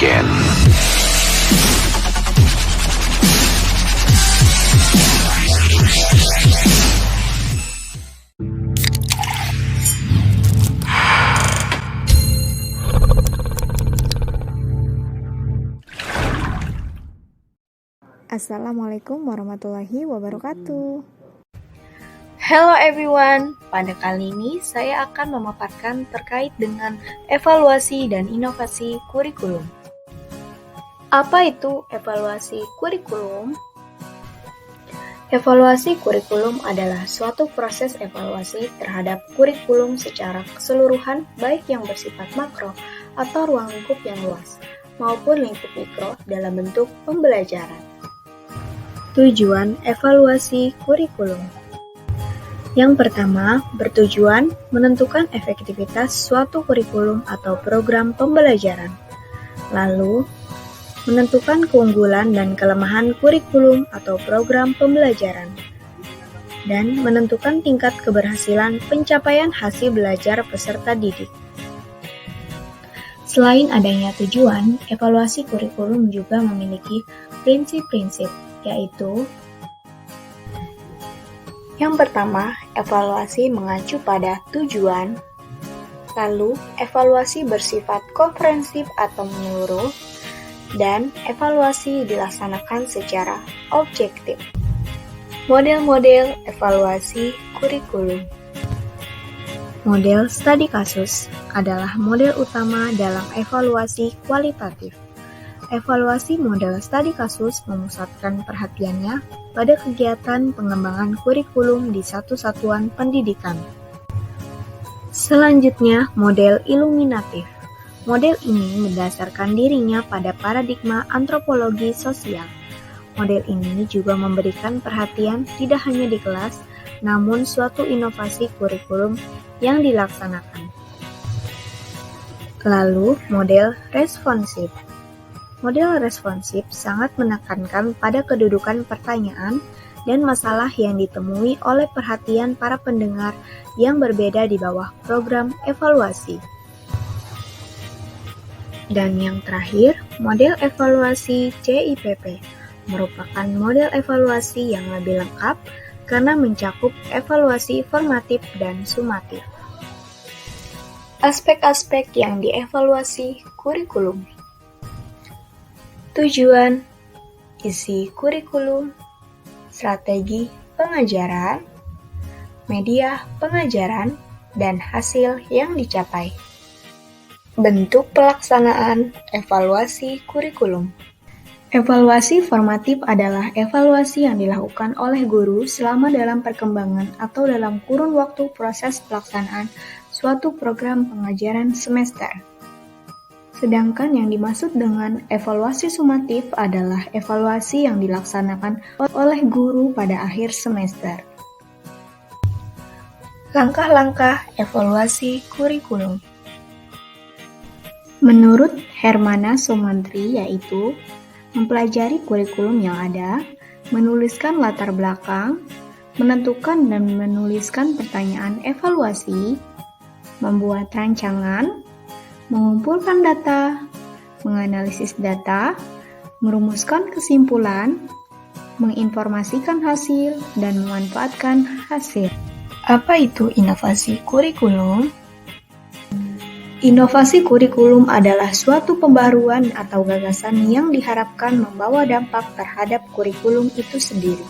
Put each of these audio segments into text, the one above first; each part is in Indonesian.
again. Assalamualaikum warahmatullahi wabarakatuh. Hello everyone, pada kali ini saya akan memaparkan terkait dengan evaluasi dan inovasi kurikulum. Apa itu evaluasi kurikulum? Evaluasi kurikulum adalah suatu proses evaluasi terhadap kurikulum secara keseluruhan, baik yang bersifat makro atau ruang lingkup yang luas, maupun lingkup mikro dalam bentuk pembelajaran. Tujuan evaluasi kurikulum. Yang pertama, bertujuan menentukan efektivitas suatu kurikulum atau program pembelajaran. Lalu, menentukan keunggulan dan kelemahan kurikulum atau program pembelajaran. Dan menentukan tingkat keberhasilan pencapaian hasil belajar peserta didik. Selain adanya tujuan, evaluasi kurikulum juga memiliki prinsip-prinsip, yaitu yang pertama, evaluasi mengacu pada tujuan, lalu evaluasi bersifat komprehensif atau menyeluruh, dan evaluasi dilaksanakan secara objektif. Model-model evaluasi kurikulum. Model studi kasus adalah model utama dalam evaluasi kualitatif. Evaluasi model studi kasus memusatkan perhatiannya pada kegiatan pengembangan kurikulum di satu satuan pendidikan. Selanjutnya, model iluminatif. Model ini mendasarkan dirinya pada paradigma antropologi sosial. Model ini juga memberikan perhatian tidak hanya di kelas, namun suatu inovasi kurikulum yang dilaksanakan. Lalu, model responsif. Model responsif sangat menekankan pada kedudukan pertanyaan dan masalah yang ditemui oleh perhatian para pendengar yang berbeda di bawah program evaluasi. Dan yang terakhir, model evaluasi CIPP merupakan model evaluasi yang lebih lengkap karena mencakup evaluasi formatif dan sumatif. Aspek-aspek yang dievaluasi kurikulum. Tujuan, isi kurikulum, strategi pengajaran, media pengajaran, dan hasil yang dicapai. Bentuk pelaksanaan evaluasi kurikulum. Evaluasi formatif adalah evaluasi yang dilakukan oleh guru selama dalam perkembangan atau dalam kurun waktu proses pelaksanaan suatu program pengajaran semester. Sedangkan yang dimaksud dengan evaluasi sumatif adalah evaluasi yang dilaksanakan oleh guru pada akhir semester. Langkah-langkah evaluasi kurikulum. Menurut Hermana Sumantri, yaitu mempelajari kurikulum yang ada, menuliskan latar belakang, menentukan dan menuliskan pertanyaan evaluasi, membuat rancangan, mengumpulkan data, menganalisis data, merumuskan kesimpulan, menginformasikan hasil, dan memanfaatkan hasil. Apa itu inovasi kurikulum? Inovasi kurikulum adalah suatu pembaruan atau gagasan yang diharapkan membawa dampak terhadap kurikulum itu sendiri.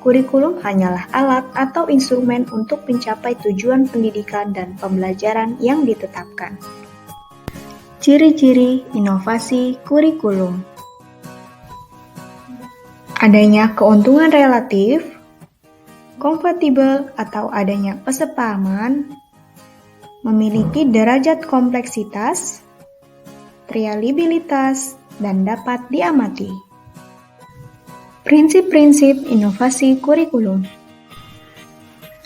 Kurikulum hanyalah alat atau instrumen untuk mencapai tujuan pendidikan dan pembelajaran yang ditetapkan. Ciri-ciri inovasi kurikulum. Adanya keuntungan relatif, kompatibel atau adanya kesepahaman, memiliki derajat kompleksitas, reliabilitas, dan dapat diamati. Prinsip-prinsip inovasi kurikulum.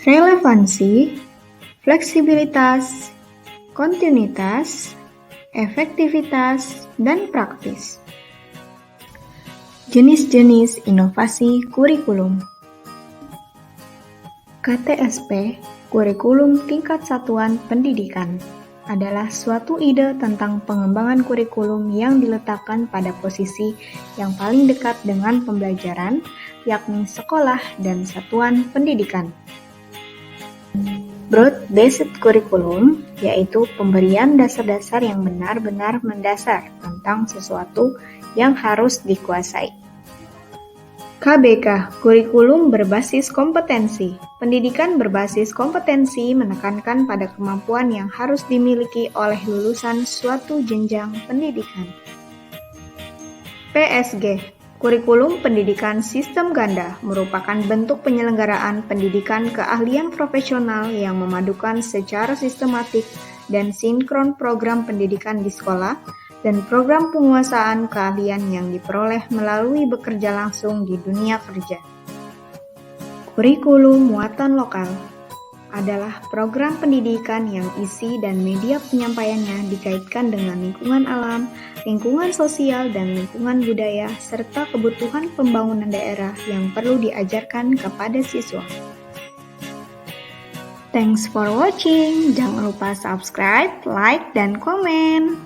Relevansi, fleksibilitas, kontinuitas, efektivitas, dan praktis. Jenis-jenis inovasi kurikulum. KTSP, Kurikulum Tingkat Satuan Pendidikan, adalah suatu ide tentang pengembangan kurikulum yang diletakkan pada posisi yang paling dekat dengan pembelajaran, yakni sekolah dan satuan pendidikan. Broad-based curriculum yaitu pemberian dasar-dasar yang benar-benar mendasar tentang sesuatu yang harus dikuasai. KBK, kurikulum berbasis kompetensi. Pendidikan berbasis kompetensi menekankan pada kemampuan yang harus dimiliki oleh lulusan suatu jenjang pendidikan. PSG, kurikulum pendidikan sistem ganda, merupakan bentuk penyelenggaraan pendidikan keahlian profesional yang memadukan secara sistematik dan sinkron program pendidikan di sekolah dan program penguasaan keahlian yang diperoleh melalui bekerja langsung di dunia kerja. Kurikulum muatan lokal adalah program pendidikan yang isi dan media penyampaiannya dikaitkan dengan lingkungan alam, lingkungan sosial, dan lingkungan budaya, serta kebutuhan pembangunan daerah yang perlu diajarkan kepada siswa. Thanks for watching. Jangan lupa subscribe, like, dan komen.